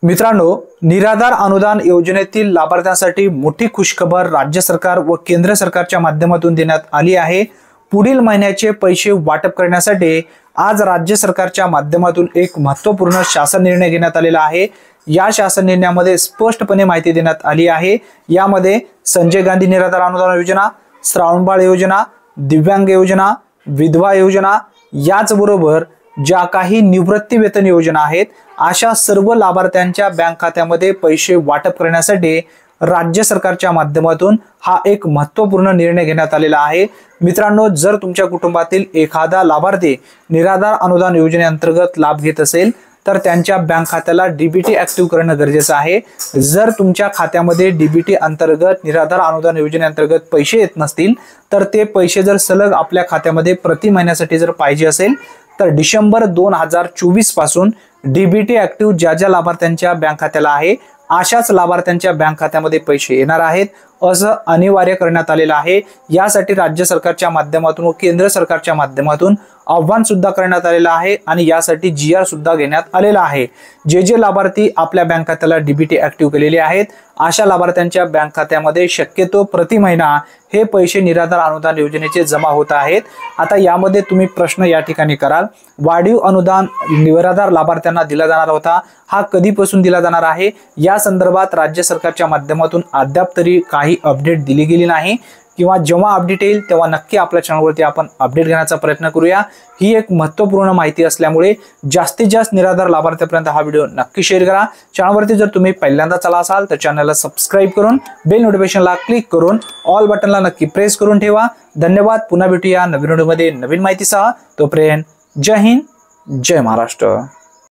मित्रांनो, निराधार अनुदान योजनेतील लाभार्थ्यांसाठी मोठी खुशखबर राज्य सरकार व केंद्र सरकारच्या माध्यमातून देण्यात आली आहे। पुढील महिन्याचे पैसे वाटप करण्यासाठी आज राज्य सरकारच्या माध्यमातून एक महत्त्वपूर्ण शासन निर्णय घेण्यात आलेला आहे। या शासन निर्णयामध्ये स्पष्टपणे माहिती देण्यात आली आहे। यामध्ये संजय गांधी निराधार अनुदान योजना, श्रावणबाळ योजना, दिव्यांग योजना, विधवा योजना याचबरोबर ज्या काही निवृत्ती वेतन योजना आहेत अशा सर्व लाभार्थ्यांच्या बँक खात्यामध्ये पैसे वाटप करण्यासाठी राज्य सरकारच्या माध्यमातून हा एक महत्त्वपूर्ण निर्णय घेण्यात आलेला आहे। मित्रांनो, जर तुमच्या कुटुंबातील एखादा लाभार्थी निराधार अनुदान योजनेअंतर्गत लाभ घेत असेल तर त्यांच्या बँक खात्याला डीबीटी ऍक्टिव्ह करणं गरजेचं आहे। जर तुमच्या खात्यामध्ये डीबीटी अंतर्गत निराधार अनुदान योजनेअंतर्गत पैसे येत नसतील तर ते पैसे जर सलग आपल्या खात्यामध्ये प्रति महिन्यासाठी जर पाहिजे असेल तर डिसेंबर 2024 पासून डीबीटी ऍक्टिव्ह ज्या लाभार्थ्यांच्या बँक खात्याला आहे अशाच लाभार्थ्यांच्या बँक खात्यामध्ये पैसे येणार आहेत असं अनिवार्य करण्यात आलेलं आहे। यासाठी राज्य सरकारच्या माध्यमातून व केंद्र सरकारच्या माध्यमातून आव्हान सुद्धा करण्यात आलेलं आहे आणि यासाठी जीआर सुद्धा घेण्यात आलेला आहे। जे लाभार्थी आपल्या बँक खात्याला डीबीटी ऍक्टिव्ह केलेले आहेत अशा लाभार्थ्यांच्या बँक खात्यामध्ये शक्यतो प्रति महिना हे पैसे निराधार अनुदान योजनेचे जमा होत आहेत। आता यामध्ये तुम्ही प्रश्न या ठिकाणी कराल, वाढीव अनुदान निराधार लाभार्थ्यांना दिला जाणार होता, हा कधीपासून दिला जाणार आहे? या संदर्भात राज्य सरकारच्या माध्यमातून अद्याप तरी काही अपडेट दिली गेली नाही किंवा जेव्हा अपडेट येईल तेव्हा नक्की आपल्या चॅनलवरती आपण अपडेट घेण्याचा प्रयत्न करूया। ही एक महत्त्वपूर्ण माहिती असल्यामुळे जास्तीत जास्त निराधार लाभार्थ्यांपर्यंत हा व्हिडिओ नक्की शेअर करा। चॅनलवरती जर तुम्ही पहिल्यांदा चला असाल तर चॅनलला सबस्क्राइब करून बेल नोटिफिकेशनला क्लिक करून ऑल बटनला नक्की प्रेस करून ठेवा। धन्यवाद। पुन्हा भेटूया नवीन व्हिडिओमध्ये नवीन माहितीसह। तोपर्यंत जय हिंद, जय महाराष्ट्र।